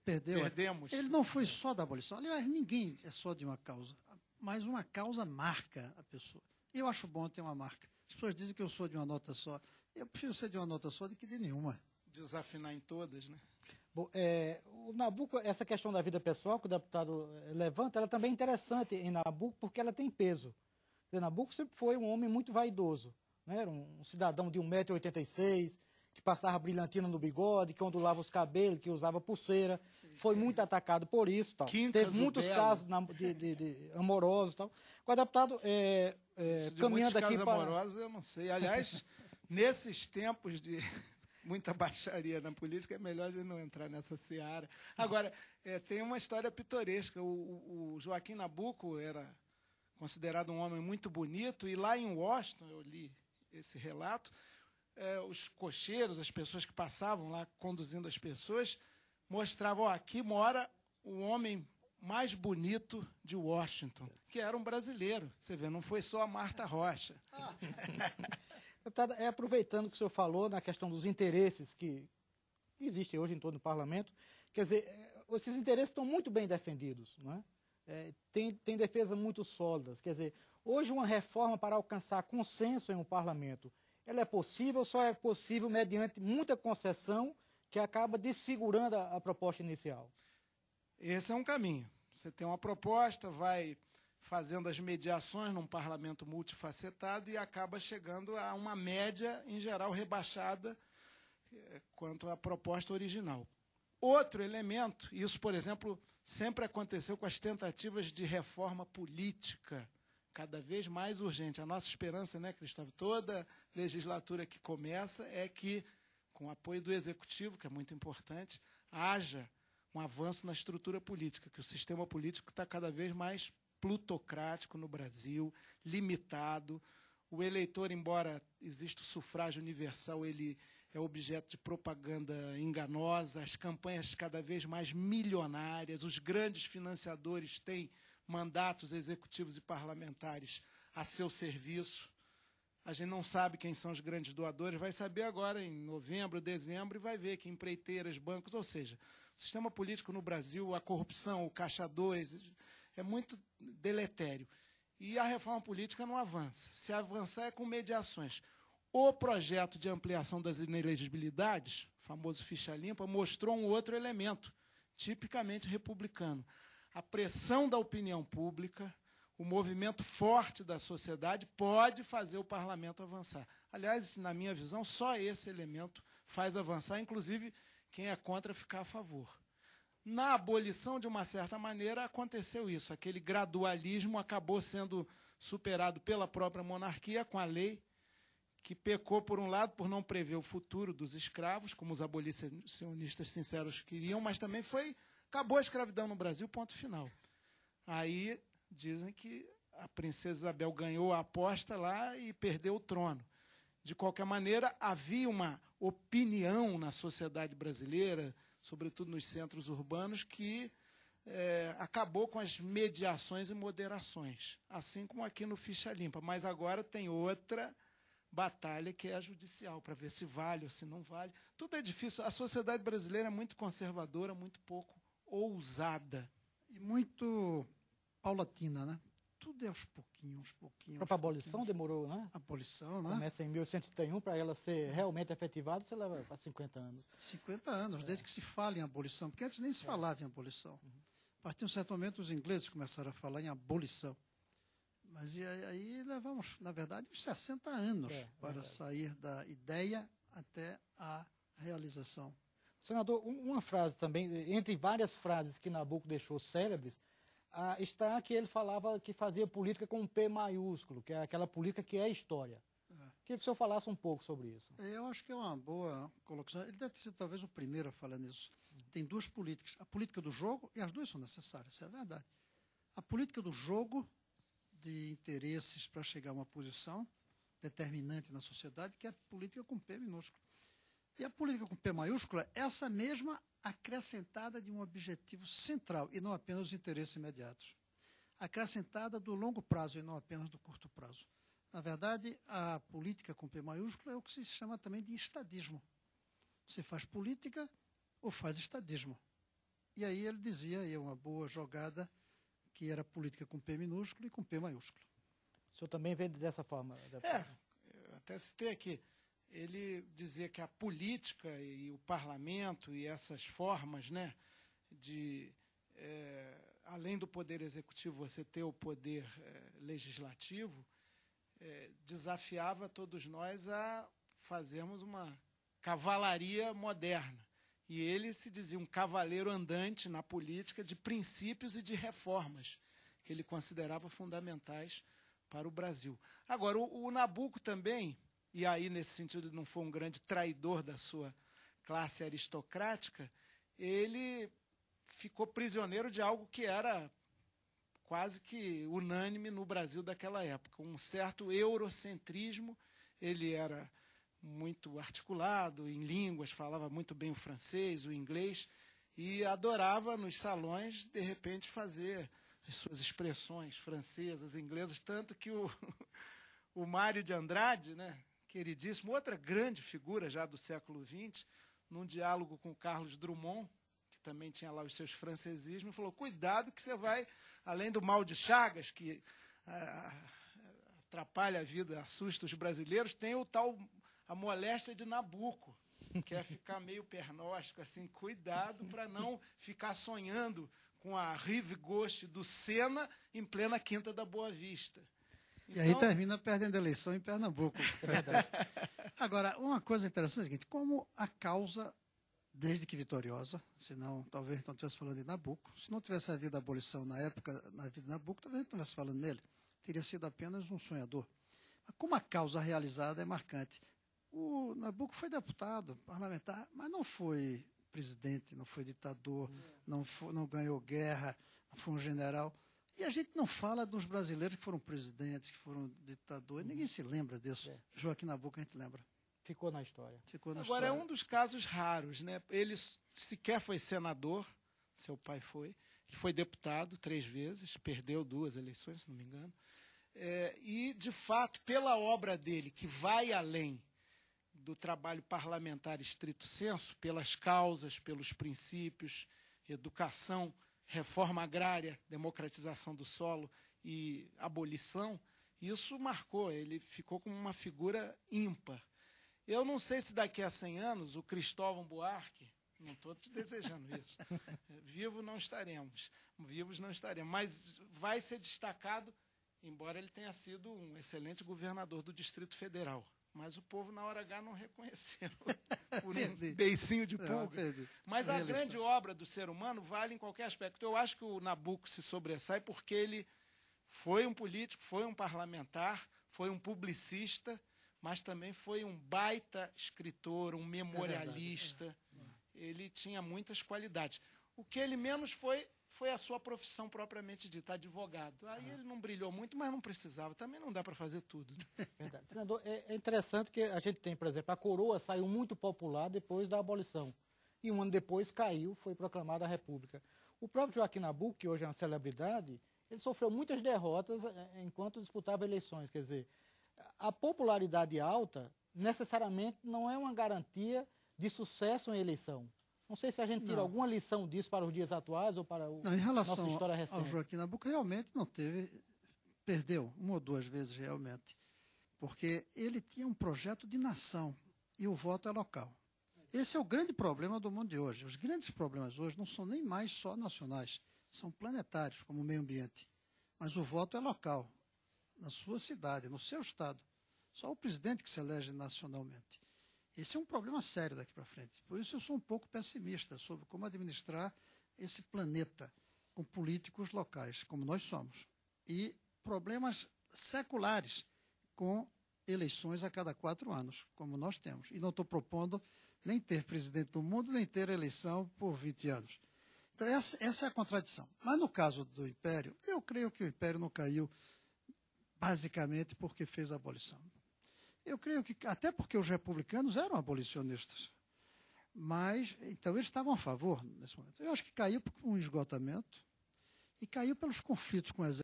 Perdemos. Ele não foi só da abolição. Aliás, ninguém é só de uma causa, mas uma causa marca a pessoa. Eu acho bom ter uma marca. As pessoas dizem que eu sou de uma nota só. Eu prefiro ser de uma nota só do que de nenhuma. Desafinar em todas, né? Bom, o Nabuco, essa questão da vida pessoal que o deputado levanta, ela também é interessante em Nabuco porque ela tem peso. Nabuco sempre foi um homem muito vaidoso, né? Era um cidadão de 1,86 m, que passava brilhantina no bigode, que ondulava os cabelos, que usava pulseira. Sim, foi muito atacado por isso. Tal. Teve muitos casos de amorosos. Tal. O deputado caminhando aqui casos amorosos, eu não sei. Aliás, nesses tempos de muita baixaria na política, é melhor a gente não entrar nessa seara. Agora, tem uma história pitoresca. O Joaquim Nabuco era considerado um homem muito bonito, e lá em Washington, eu li esse relato, os cocheiros, as pessoas que passavam lá conduzindo as pessoas, mostravam, aqui mora o homem mais bonito de Washington, que era um brasileiro. Você vê, não foi só a Marta Rocha. Deputada, aproveitando que o senhor falou na questão dos interesses que existem hoje em torno do parlamento, quer dizer, esses interesses estão muito bem defendidos, não é? Tem defesas muito sólidas. Quer dizer, hoje uma reforma para alcançar consenso em um parlamento, ela é possível, só é possível mediante muita concessão que acaba desfigurando a proposta inicial. Esse é um caminho. Você tem uma proposta, vai fazendo as mediações num parlamento multifacetado e acaba chegando a uma média, em geral, rebaixada quanto à proposta original. Outro elemento, isso, por exemplo, sempre aconteceu com as tentativas de reforma política, cada vez mais urgente. A nossa esperança, né, Cristóvão, toda legislatura que começa é que, com o apoio do Executivo, que é muito importante, haja um avanço na estrutura política, que o sistema político está cada vez mais plutocrático no Brasil, limitado. O eleitor, embora exista o sufrágio universal, ele é objeto de propaganda enganosa, as campanhas cada vez mais milionárias, os grandes financiadores têm mandatos executivos e parlamentares a seu serviço. A gente não sabe quem são os grandes doadores, vai saber agora em novembro, dezembro, e vai ver que empreiteiras, bancos, ou seja, o sistema político no Brasil, a corrupção, o caixa 2, é muito deletério. E a reforma política não avança. Se avançar é com mediações. O projeto de ampliação das inelegibilidades, o famoso ficha limpa, mostrou um outro elemento, tipicamente republicano. A pressão da opinião pública, o movimento forte da sociedade pode fazer o parlamento avançar. Aliás, na minha visão, só esse elemento faz avançar, inclusive quem é contra ficar a favor. Na abolição, de uma certa maneira, aconteceu isso. Aquele gradualismo acabou sendo superado pela própria monarquia, com a lei, que pecou, por um lado, por não prever o futuro dos escravos, como os abolicionistas sinceros queriam, mas também acabou a escravidão no Brasil, ponto final. Aí dizem que a princesa Isabel ganhou a aposta lá e perdeu o trono. De qualquer maneira, havia uma opinião na sociedade brasileira, sobretudo nos centros urbanos, que acabou com as mediações e moderações, assim como aqui no Ficha Limpa. Mas agora tem outra batalha, que é a judicial, para ver se vale ou se não vale. Tudo é difícil. A sociedade brasileira é muito conservadora, muito pouco ousada. E muito paulatina, né? Tudo é aos pouquinhos, A abolição demorou, né? A abolição, né? Começa em 1131, para ela ser realmente efetivada, você leva para 50 anos. 50 anos, desde que se fala em abolição, porque antes nem se falava em abolição. A partir de um certo momento, os ingleses começaram a falar em abolição. Mas e aí levamos, na verdade, uns 60 anos para sair da ideia até a realização. Senador, uma frase também, entre várias frases que Nabuco deixou célebres, está que ele falava que fazia política com um P maiúsculo, que é aquela política que é história. Queria que o senhor falasse um pouco sobre isso. Eu acho que é uma boa colocação. Ele deve ter sido talvez o primeiro a falar nisso. Tem duas políticas. A política do jogo, e as duas são necessárias, isso é verdade. A política do jogo, de interesses para chegar a uma posição determinante na sociedade, que é a política com P minúsculo. E a política com P maiúscula, essa mesma acrescentada de um objetivo central, e não apenas os interesses imediatos. Acrescentada do longo prazo e não apenas do curto prazo. Na verdade, a política com P maiúsculo é o que se chama também de estadismo. Você faz política ou faz estadismo. E aí ele dizia, aí uma boa jogada, que era política com P minúsculo e com P maiúsculo. O senhor também vê dessa forma? Eu até citei aqui. Ele dizia que a política e o parlamento e essas formas, né, de, além do poder executivo, você ter o poder legislativo, desafiava todos nós a fazermos uma cavalaria moderna. E ele se dizia um cavaleiro andante na política de princípios e de reformas, que ele considerava fundamentais para o Brasil. Agora, o Nabuco também, e aí, nesse sentido, ele não foi um grande traidor da sua classe aristocrática, ele ficou prisioneiro de algo que era quase que unânime no Brasil daquela época, um certo eurocentrismo. Ele era muito articulado em línguas, falava muito bem o francês, o inglês, e adorava nos salões, de repente, fazer as suas expressões francesas, inglesas, tanto que o Mário de Andrade, né, queridíssimo, outra grande figura já do século XX, num diálogo com o Carlos Drummond, que também tinha lá os seus francesismos, falou, cuidado que você vai, além do mal de Chagas, que atrapalha a vida, assusta os brasileiros, tem o tal, a moléstia de Nabuco, que é ficar meio pernóstico, assim, cuidado para não ficar sonhando com a Rive Gauche do Sena em plena Quinta da Boa Vista. E aí termina perdendo a eleição em Pernambuco. É verdade. Agora, uma coisa interessante é o seguinte, como a causa, desde que vitoriosa, senão talvez não estivesse falando de Nabuco, se não tivesse havido a abolição na época, na vida de Nabuco, talvez não estivesse falando nele, teria sido apenas um sonhador. Mas como a causa realizada é marcante. O Nabuco foi deputado, parlamentar, mas não foi presidente, não foi ditador, não ganhou guerra, não foi um general. E a gente não fala dos brasileiros que foram presidentes, que foram ditadores, ninguém se lembra disso. Joaquim Nabuco a gente lembra. Ficou na história. Agora, é um dos casos raros, né? Ele sequer foi senador, seu pai foi. Ele foi deputado 3 vezes, perdeu 2 eleições, se não me engano. E, de fato, pela obra dele, que vai além do trabalho parlamentar estrito sensu, pelas causas, pelos princípios, educação, reforma agrária, democratização do solo e abolição, isso marcou, ele ficou como uma figura ímpar. Eu não sei se daqui a 100 anos o Cristóvão Buarque, não estou te desejando isso, vivos não estaremos, mas vai ser destacado, embora ele tenha sido um excelente governador do Distrito Federal. Mas o povo, na hora H, não reconheceu por um beicinho de pulga. Mas a grande obra do ser humano vale em qualquer aspecto. Eu acho que o Nabuco se sobressai porque ele foi um político, foi um parlamentar, foi um publicista, mas também foi um baita escritor, um memorialista. Ele tinha muitas qualidades. O que ele menos foi a sua profissão propriamente dita, advogado. Aí ele não brilhou muito, mas não precisava. Também não dá para fazer tudo. Verdade. Senador, é interessante que a gente tem, por exemplo, a coroa saiu muito popular depois da abolição. E um ano depois caiu, foi proclamada a República. O próprio Joaquim Nabuco, que hoje é uma celebridade, ele sofreu muitas derrotas enquanto disputava eleições. Quer dizer, a popularidade alta necessariamente não é uma garantia de sucesso em eleição. Não sei se a gente tira alguma lição disso para os dias atuais ou para em relação nossa história recente. Ao Joaquim Nabuco, realmente não teve, perdeu 1 ou 2 vezes realmente, porque ele tinha um projeto de nação e o voto é local. Esse é o grande problema do mundo de hoje. Os grandes problemas hoje não são nem mais só nacionais, são planetários, como o meio ambiente. Mas o voto é local, na sua cidade, no seu estado. Só o presidente que se elege nacionalmente. Esse é um problema sério daqui para frente. Por isso eu sou um pouco pessimista sobre como administrar esse planeta com políticos locais, como nós somos. E problemas seculares com eleições a cada 4 anos, como nós temos. E não estou propondo nem ter presidente do mundo, nem ter eleição por 20 anos. Então essa é a contradição. Mas no caso do Império, eu creio que o Império não caiu basicamente porque fez a abolição. Eu creio que, até porque os republicanos eram abolicionistas, mas, então, eles estavam a favor nesse momento. Eu acho que caiu por um esgotamento e caiu pelos conflitos com o exército.